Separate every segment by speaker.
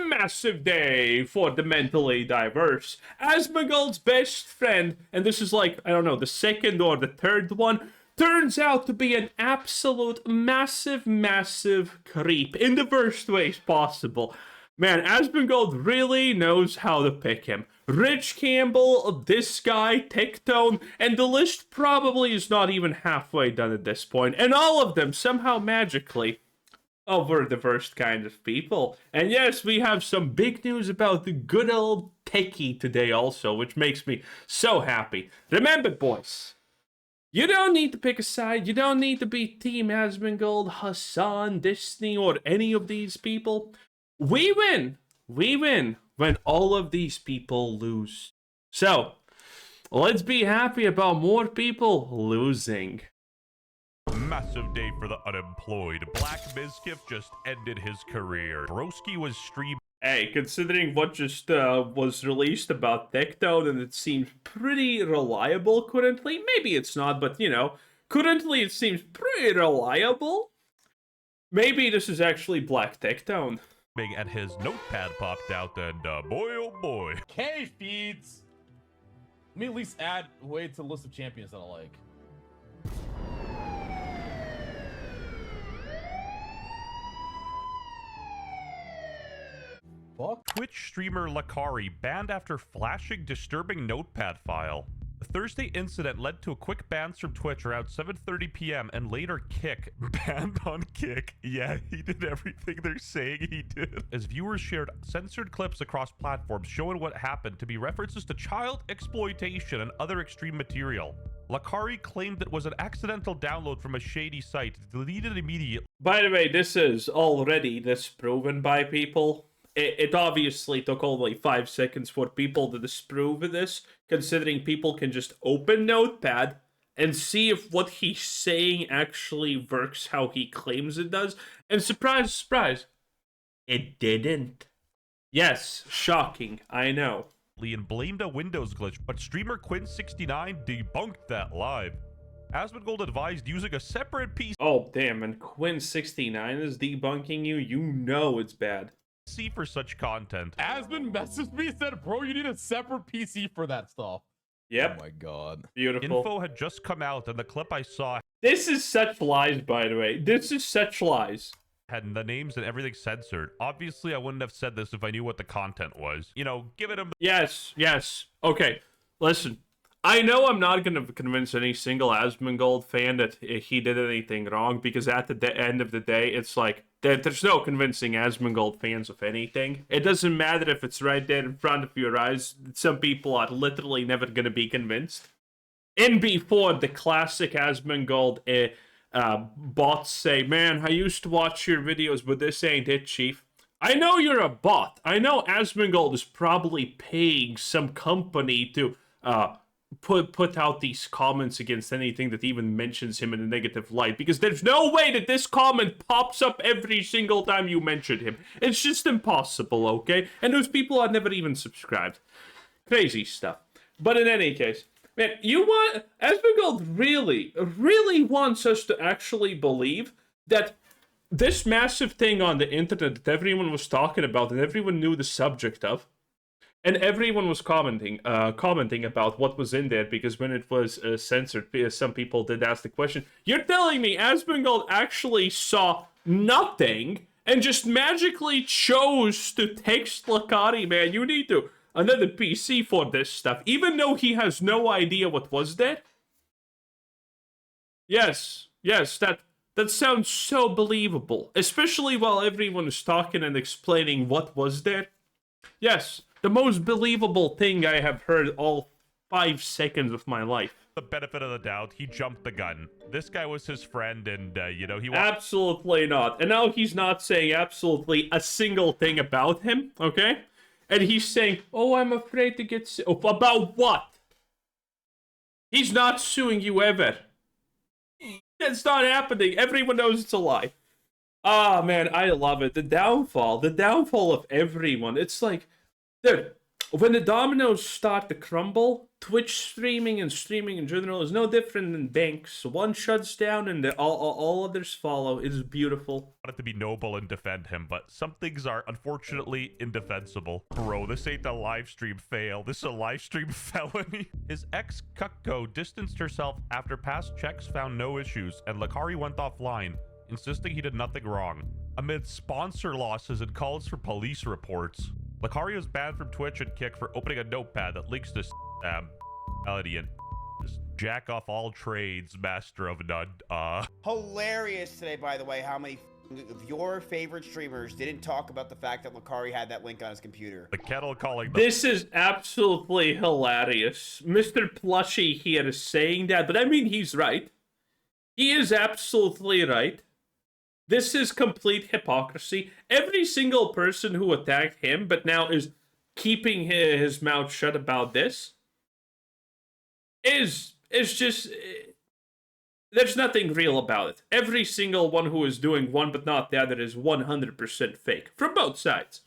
Speaker 1: massive day for the mentally diverse. Asmongold's best friend, and this is like, I don't know, the second or the third one, turns out to be an absolute massive creep in the worst ways possible. Man, Asmongold really knows how to pick him. Rich Campbell, this guy, Tectone, and the list probably is not even halfway done at this point. And all of them, somehow magically, over the worst kind of people. And yes, we have some big news about the good old techie today also, which makes me so happy. Remember, boys, you don't need to pick a side. You don't need to be Team Asmongold, Hassan, Disney, or any of these people. We win when all of these people lose. So, let's be happy about more people losing.
Speaker 2: Massive day for the unemployed. Black Mizkif just ended his career. Broski was streaming.
Speaker 1: Hey, considering what just was released about Tectone, and it seems pretty reliable currently. Maybe it's not, but you know, currently it seems pretty reliable. Maybe this is actually Black Tectone.
Speaker 2: And his notepad popped out, and boy oh boy.
Speaker 3: K feeds. Let me at least add way to the list of champions that I like. Fuck.
Speaker 2: Twitch streamer Lacari banned after flashing disturbing notepad file. The Thursday incident led to a quick bans from Twitch around 7:30 p.m. and later Kick banned on Kick. Yeah, he did everything they're saying he did. As viewers shared censored clips across platforms showing what happened to be references to child exploitation and other extreme material. Lacari claimed it was an accidental download from a shady site, deleted immediately.
Speaker 1: By the way, this is already disproven by people. It obviously took only 5 seconds for people to disprove this, considering people can just open Notepad and see if what he's saying actually works how he claims it does. And surprise, surprise, it didn't. Yes, shocking, I know.
Speaker 2: And blamed a Windows glitch, but streamer Quinn69 debunked that live. Asmongold advised using a separate PC.
Speaker 1: Oh, damn, and Quinn69 is debunking you? You know it's bad.
Speaker 2: For such content.
Speaker 3: Asmon messaged me and said, bro, you need a separate PC for that stuff.
Speaker 1: Yep.
Speaker 3: Oh my god.
Speaker 1: Beautiful.
Speaker 2: Info had just come out, and the clip I saw
Speaker 1: This is such lies, by the way. This is such lies.
Speaker 2: had the names and everything censored. Obviously, I wouldn't have said this if I knew what the content was. You know, give it a...
Speaker 1: Yes. Okay, listen. I know I'm not going to convince any single Asmongold fan that he did anything wrong, because at the end of the day, it's like, there's no convincing Asmongold fans of anything. It doesn't matter if it's right there in front of your eyes. Some people are literally never going to be convinced. And before the classic Asmongold bots say, man, I used to watch your videos, but this ain't it, chief. I know you're a bot. I know Asmongold is probably paying some company to put out these comments against anything that even mentions him in a negative light, because there's no way that this comment pops up every single time you mention him. It's just impossible, okay? And those people are never even subscribed. Crazy stuff. But in any case, man, Asmongold really wants us to actually believe that this massive thing on the internet that everyone was talking about and everyone knew the subject of, and everyone was commenting about what was in there, because when it was censored, some people did ask the question, you're telling me Asmongold actually saw nothing and just magically chose to text Lacari, man, you need to another PC for this stuff, even though he has no idea what was there? Yes, that sounds so believable, especially while everyone is talking and explaining what was there. Yes. The most believable thing I have heard all 5 seconds of my life.
Speaker 2: The benefit of the doubt, he jumped the gun. This guy was his friend, and, you know, he...
Speaker 1: Absolutely not. And now he's not saying absolutely a single thing about him, okay? And he's saying, oh, I'm afraid to get sued. Oh, about what? He's not suing you ever. That's not happening. Everyone knows it's a lie. Ah, man, I love it. The downfall of everyone. It's like... Dude, when the dominoes start to crumble, Twitch streaming and streaming in general is no different than banks. One shuts down and all others follow. It is beautiful.
Speaker 2: I wanted to be noble and defend him, but some things are unfortunately indefensible. Bro, this ain't a live stream fail. This is a live stream felony. His ex Cucko distanced herself after past checks found no issues, and Lacari went offline, insisting he did nothing wrong. Amid sponsor losses and calls for police reports, Lacari was banned from Twitch and Kick for opening a notepad that links to reality and jack off all trades, master of none.
Speaker 4: Hilarious today, by the way, how many of your favorite streamers didn't talk about the fact that Lacari had that link on his computer.
Speaker 2: The kettle calling
Speaker 1: This is absolutely hilarious. Mr. Plushy here is saying that, but I mean, he's right. He is absolutely right. This is complete hypocrisy. Every single person who attacked him, but now is keeping his mouth shut about this, is just... There's nothing real about it. Every single one who is doing one but not the other is 100% fake. From both sides.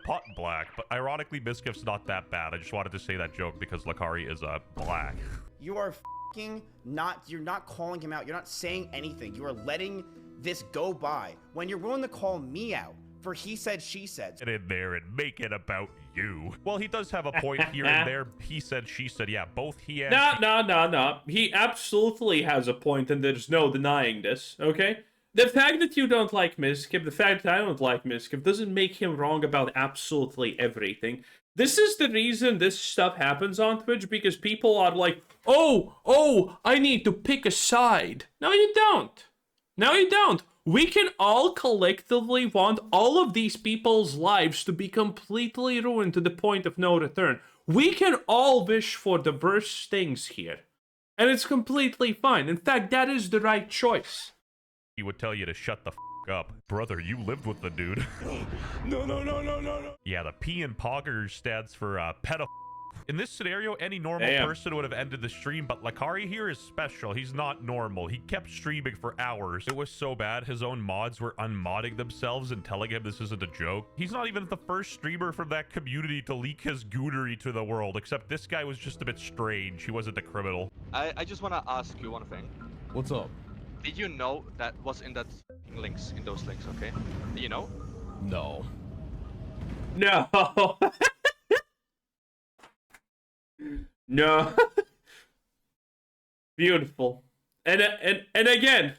Speaker 2: pot black, but ironically, Miskiff's not that bad. I just wanted to say that joke because Lacari is black.
Speaker 4: You are you're not calling him out. You're not saying anything. You are letting this go by when you're willing to call me out for he said, she said.
Speaker 2: Get in there and make it about you. Well, he does have a point here and there. He said, she said. Yeah, both he and
Speaker 1: No. He absolutely has a point, and there's no denying this, okay? The fact that you don't like Miskiff, the fact that I don't like Miskiff, doesn't make him wrong about absolutely everything. This is the reason this stuff happens on Twitch, because people are like, oh, I need to pick a side. No, you don't. No, you don't. We can all collectively want all of these people's lives to be completely ruined to the point of no return. We can all wish for the worst things here. And it's completely fine. In fact, that is the right choice.
Speaker 2: He would tell you to shut the up. Brother, you lived with the dude. No. Yeah, the P in Poggers stands for pedophile. In this scenario, any normal person would have ended the stream, but Lacari here is special. He's not normal. He kept streaming for hours. It was so bad, his own mods were unmodding themselves and telling him this isn't a joke. He's not even the first streamer from that community to leak his goonery to the world, except this guy was just a bit strange. He wasn't a criminal.
Speaker 5: I just want to ask you one thing.
Speaker 3: What's up?
Speaker 5: Did you know that was in those links, okay? Do you know?
Speaker 3: No.
Speaker 1: No. No. Beautiful. And again,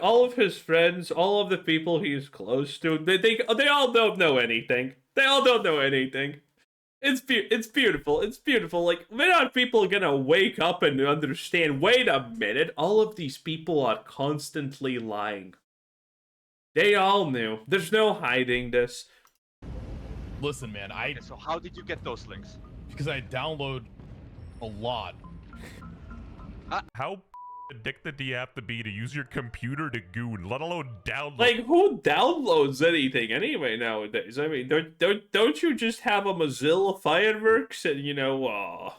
Speaker 1: all of his friends, all of the people he's close to, they all don't know anything. They all don't know anything. It's beautiful. It's beautiful. Like, when are people gonna wake up and understand, wait a minute, all of these people are constantly lying. They all knew. There's no hiding this.
Speaker 3: Listen, man,
Speaker 5: Okay, so how did you get those links?
Speaker 3: because I download a lot.
Speaker 2: How addicted do you have to be to use your computer to goon, let alone download?
Speaker 1: Like, who downloads anything anyway nowadays? I mean, don't you just have a Mozilla Fireworks and, you know,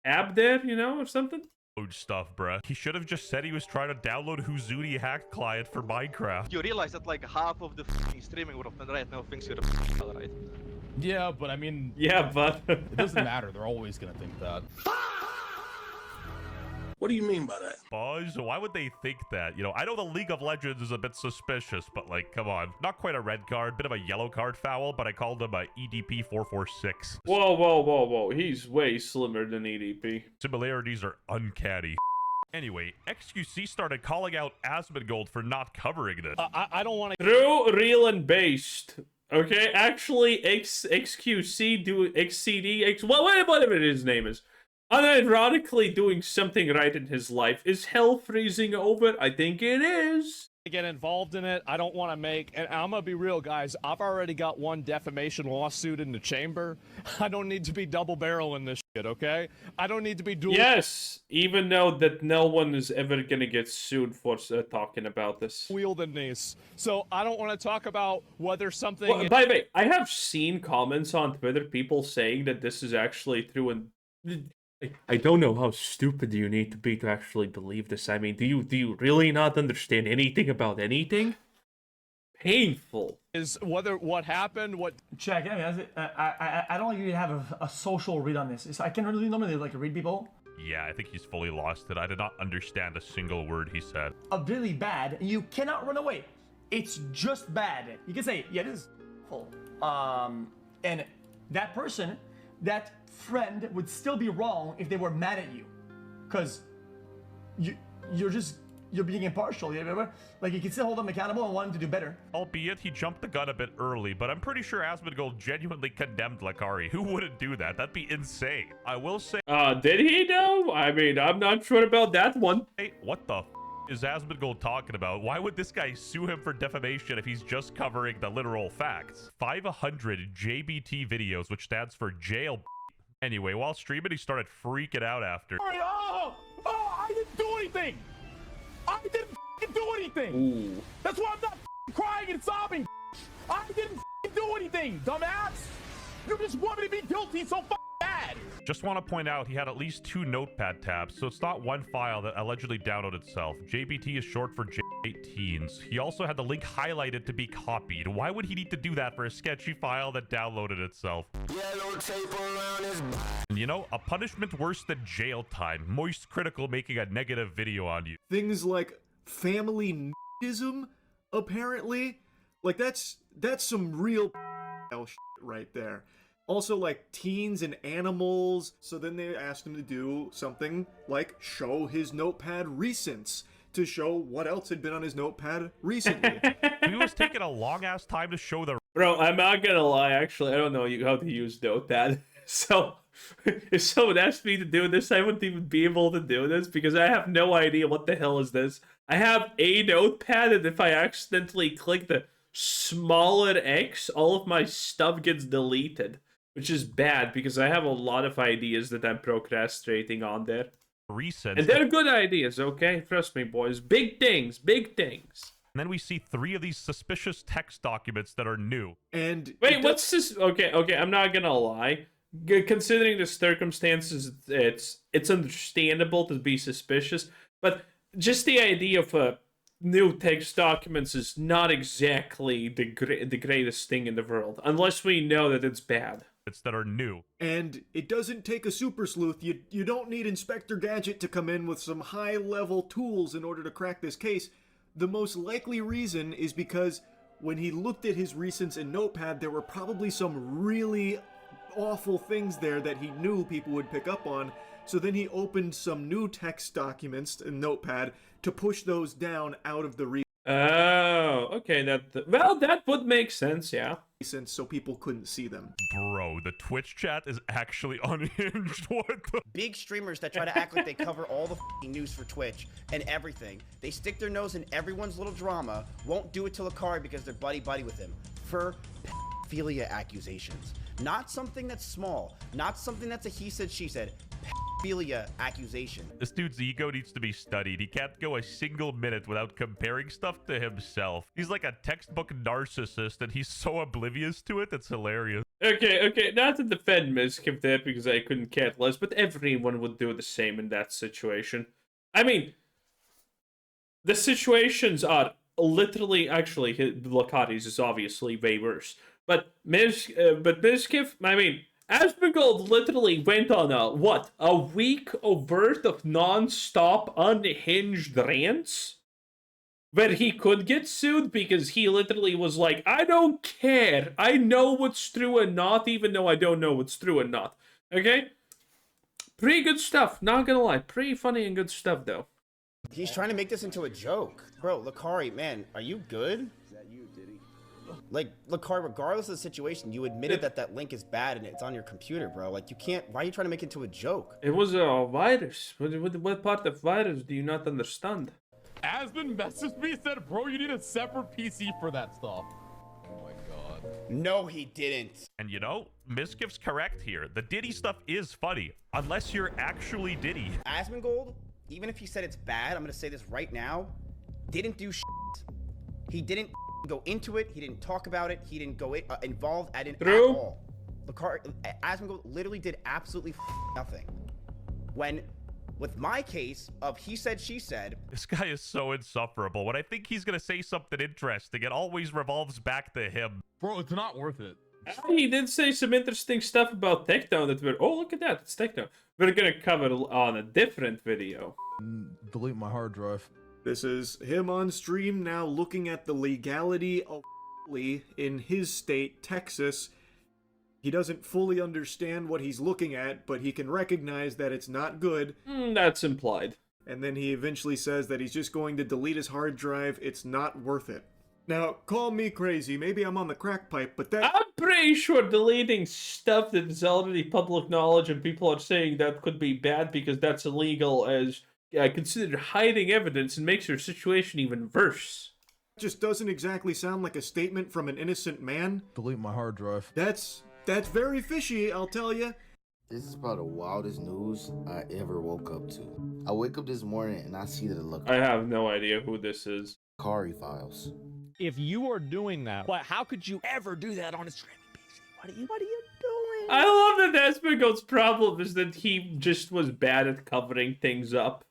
Speaker 1: app there, you know, or something?
Speaker 2: Stuff, bruh. He should have just said he was trying to download Houdini hack client for Minecraft.
Speaker 5: You realize that like half of the streaming would open right now thinks you're a right?
Speaker 3: Yeah, but I mean,
Speaker 1: Yeah, but
Speaker 3: it doesn't matter. They're always gonna think that.
Speaker 6: What do you mean by that?
Speaker 2: Boys, why would they think that? You know, I know the League of Legends is a bit suspicious, but like, come on. Not quite a red card, bit of a yellow card foul, but I called him a EDP 446.
Speaker 1: Whoa. He's way slimmer than EDP.
Speaker 2: Similarities are uncanny. Anyway, XQC started calling out Asmongold for not covering this.
Speaker 3: I don't want to.
Speaker 1: True, real, and based. Okay, actually, XQC do XCD whatever his name is. Unironically doing something right in his life. Is hell freezing over? I think it is.
Speaker 7: Get involved in it. I don't want to make, and I'm gonna be real, guys. I've already got one defamation lawsuit in the chamber. I don't need to be double barreling this shit, okay? I don't need to be dual.
Speaker 1: Yes, even though that no one is ever gonna get sued for talking about this.
Speaker 7: Wielding these. So I don't want to talk about whether something.
Speaker 1: Well, by the way, I have seen comments on Twitter, people saying that this is actually true, and I don't know how stupid you need to be to actually believe this. I mean, do you really not understand anything about anything? Painful.
Speaker 7: is whether what happened, what
Speaker 6: Check. I don't like you to have a social read on this. I can really normally like read people.
Speaker 2: Yeah, I think he's fully lost it. I did not understand a single word he said.
Speaker 6: Really bad. You cannot run away. It's just bad. You can say, yeah, this is full. And that person, that friend would still be wrong if they were mad at you, because you're being impartial. You remember? Like, you can still hold them accountable and want them to do better.
Speaker 2: Albeit he jumped the gun a bit early, but I'm pretty sure Asmongold genuinely condemned Lacari. Who wouldn't do that? That'd be insane. I will say...
Speaker 1: Did he though? I mean, I'm not sure about that one.
Speaker 2: Hey, what the is Asmongold talking about? Why would this guy sue him for defamation if he's just covering the literal facts? 500 JBT videos, which stands for jail. Anyway, while streaming, he started freaking out after.
Speaker 3: Oh, I didn't do anything. I didn't do anything.
Speaker 1: Ooh.
Speaker 3: That's why I'm not crying and sobbing. I didn't do anything, dumbass. You just want me to be guilty so bad.
Speaker 2: Just want to point out he had at least 2 Notepad tabs, so it's not one file that allegedly downloaded itself. JBT is short for J18s. He also had the link highlighted to be copied. Why would he need to do that for a sketchy file that downloaded itself? Yellow tape around his... You know, a punishment worse than jail time. Moist Critical making a negative video on you.
Speaker 8: Things like family n***ism, apparently. Like, that's some real shit right there. Also, like, teens and animals. So then they asked him to do something like show his Notepad recents to show what else had been on his Notepad recently.
Speaker 2: He was taking a long-ass time to show the...
Speaker 1: Bro, I'm not gonna lie, actually, I don't know how to use Notepad. So, if someone asked me to do this, I wouldn't even be able to do this, because I have no idea what the hell is this. I have a Notepad, and if I accidentally click the smaller X, all of my stuff gets deleted. Which is bad, because I have a lot of ideas that I'm procrastinating on there.
Speaker 2: Recent.
Speaker 1: And they're good ideas, okay? Trust me, boys. Big things, big things.
Speaker 2: And then we see 3 of these suspicious text documents that are new.
Speaker 8: And
Speaker 1: wait, what's this? Okay, I'm not gonna lie. Considering the circumstances, it's understandable to be suspicious, but just the idea of new text documents is not exactly the greatest thing in the world, unless we know that it's bad.
Speaker 2: That are new.
Speaker 8: And it doesn't take a super sleuth. You don't need Inspector Gadget to come in with some high-level tools in order to crack this case. The most likely reason is because when he looked at his recents in Notepad, there were probably some really awful things there that he knew people would pick up on. So then he opened some new text documents in Notepad to push those down out of the
Speaker 1: Oh, okay, that would make sense, yeah.
Speaker 8: So people couldn't see them.
Speaker 2: Bro, the Twitch chat is actually unhinged. What the?
Speaker 4: Big streamers that try to act like they cover all the news for Twitch and everything. They stick their nose in everyone's little drama, won't do it to Lacari because they're buddy-buddy with him. For pedophilia accusations. Not something that's small. Not something that's a he said, she said. Pedophilia accusation.
Speaker 2: This dude's ego needs to be studied. He can't go a single minute without comparing stuff to himself. He's like a textbook narcissist, and he's so oblivious to it, it's hilarious.
Speaker 1: Okay, not to defend Miskiff there because I couldn't care less, but everyone would do the same in that situation. I mean, the situations are literally, actually, Lacari's is obviously way worse. But Miskiff, I mean, Asmongold literally went on a week worth of non-stop unhinged rants where he could get sued because he literally was like, I don't care. I know what's true and not, even though I don't know what's true and not. Okay? Pretty good stuff, not gonna lie. Pretty funny and good stuff, though.
Speaker 4: He's trying to make this into a joke. Bro, Lacari, man, are you good? Like, Lacari, regardless of the situation, you admitted that link is bad and it's on your computer, bro. Like, you can't... Why are you trying to make it into a joke?
Speaker 1: It was a virus. What part of virus do you not understand?
Speaker 3: Asmon messaged me and said, bro, you need a separate PC for that stuff. Oh my god.
Speaker 4: No, he didn't.
Speaker 2: And you know, Miskiff's correct here. The Diddy stuff is funny, unless you're actually Diddy.
Speaker 4: Asmongold, even if he said it's bad, I'm gonna say this right now, didn't do shit. He didn't go into it. He didn't talk about it. He didn't go involved at all. Asmongold literally did absolutely nothing. When With my case of he said, she said.
Speaker 2: This guy is so insufferable. When I think he's going to say something interesting, it always revolves back to him.
Speaker 3: Bro, it's not worth it.
Speaker 1: He did say some interesting stuff about Takedown that we're... Oh, look at that. It's Takedown. We're going to cover on a different video.
Speaker 3: Delete my hard drive.
Speaker 8: This is him on stream now looking at the legality of in his state, Texas. He doesn't fully understand what he's looking at, but he can recognize that it's not good.
Speaker 1: That's implied.
Speaker 8: And then he eventually says that he's just going to delete his hard drive. It's not worth it. Now, call me crazy. Maybe I'm on the crack pipe, but that...
Speaker 1: I'm pretty sure deleting stuff that is already public knowledge and people are saying that could be bad because that's illegal as considered hiding evidence and makes your situation even worse.
Speaker 8: just doesn't exactly sound like a statement from an innocent man.
Speaker 3: Delete my hard drive.
Speaker 8: That's very fishy, I'll tell you.
Speaker 9: This is probably the wildest news I ever woke up to. I wake up this morning and I see that it looks
Speaker 1: I have no idea who this is.
Speaker 9: Lacari files.
Speaker 7: If you are doing that, but how could you ever do that on a streaming PC? What are you doing?
Speaker 1: I love that Asmongold's problem is that he just was bad at covering things up.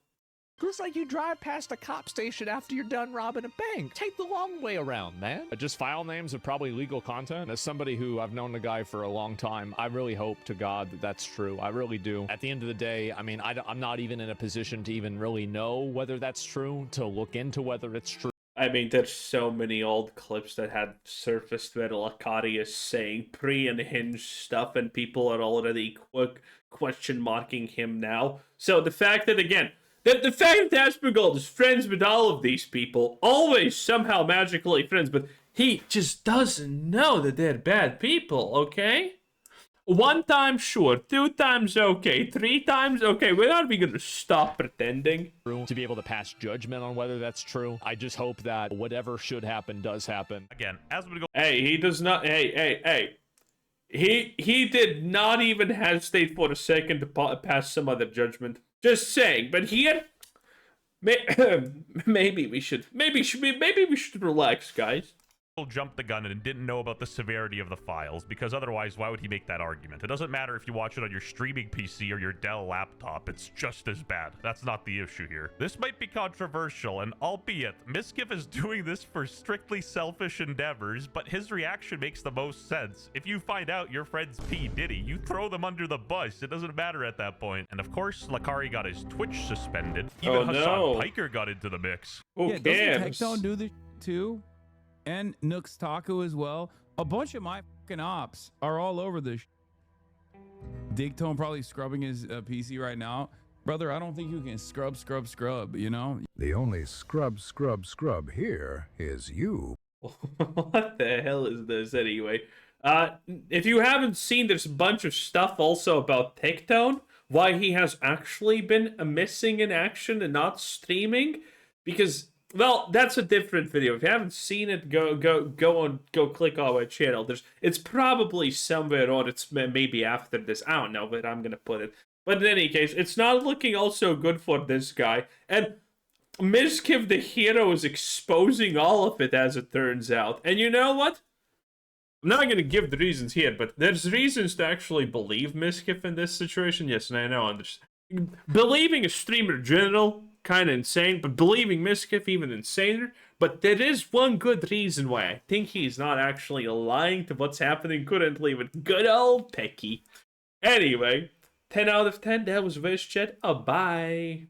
Speaker 7: Looks like you drive past a cop station after you're done robbing a bank. Take the long way around, man. Just file names are probably legal content. As somebody who I've known the guy for a long time, I really hope to God that that's true. I really do. At the end of the day, I mean, I'm not even in a position to even really know whether that's true, to look into whether it's true.
Speaker 1: I mean, there's so many old clips that had surfaced where Lacari is saying pre-unhinged stuff and people are already question marking him now. So the fact that, again, the fact that Asmongold is friends with all of these people, always somehow magically friends, but he just doesn't know that they're bad people, okay? 1 time, sure. 2 times, okay. 3 times, okay. When are we gonna stop pretending?
Speaker 7: To be able to pass judgment on whether that's true. I just hope that whatever should happen does happen.
Speaker 2: Again, Asmongold.
Speaker 1: Hey, he does not. Hey. He did not even hesitate for a second to pass some other judgment. Just saying, but here, maybe we should relax, guys.
Speaker 2: Jumped the gun and didn't know about the severity of the files, because otherwise, why would he make that argument? It doesn't matter if you watch it on your streaming PC or your Dell laptop, it's just as bad. That's not the issue here. This might be controversial, and albeit, Miskiff is doing this for strictly selfish endeavors, but his reaction makes the most sense. If you find out your friend's P. Diddy, you throw them under the bus. It doesn't matter at that point. And of course, Lacari got his Twitch suspended. Even Hassan Piker got into the mix.
Speaker 1: Who cares?
Speaker 10: Doesn't Takedown do this too? And Nooks Taco as well. A bunch of my fucking ops are all over this. Digtone probably scrubbing his PC right now. Brother, I don't think you can scrub, you know?
Speaker 11: The only scrub here is you.
Speaker 1: What the hell is this anyway? If you haven't seen, there's a bunch of stuff also about Takedown. Why he has actually been missing in action and not streaming. Because... well, that's a different video. If you haven't seen it, go click on my channel. It's probably somewhere, or it's maybe after this. I don't know where I'm gonna put it. But in any case, it's not looking also good for this guy. And Miskiff the hero is exposing all of it, as it turns out. And you know what? I'm not gonna give the reasons here, but there's reasons to actually believe Miskiff in this situation. Yes, and I know. Believing a streamer in general, kind of insane, but believing Miskiff even insaner. But there is one good reason why I think he's not actually lying to what's happening currently with good old Pecky. Anyway, 10 out of 10, that was VoiceChat. Bye.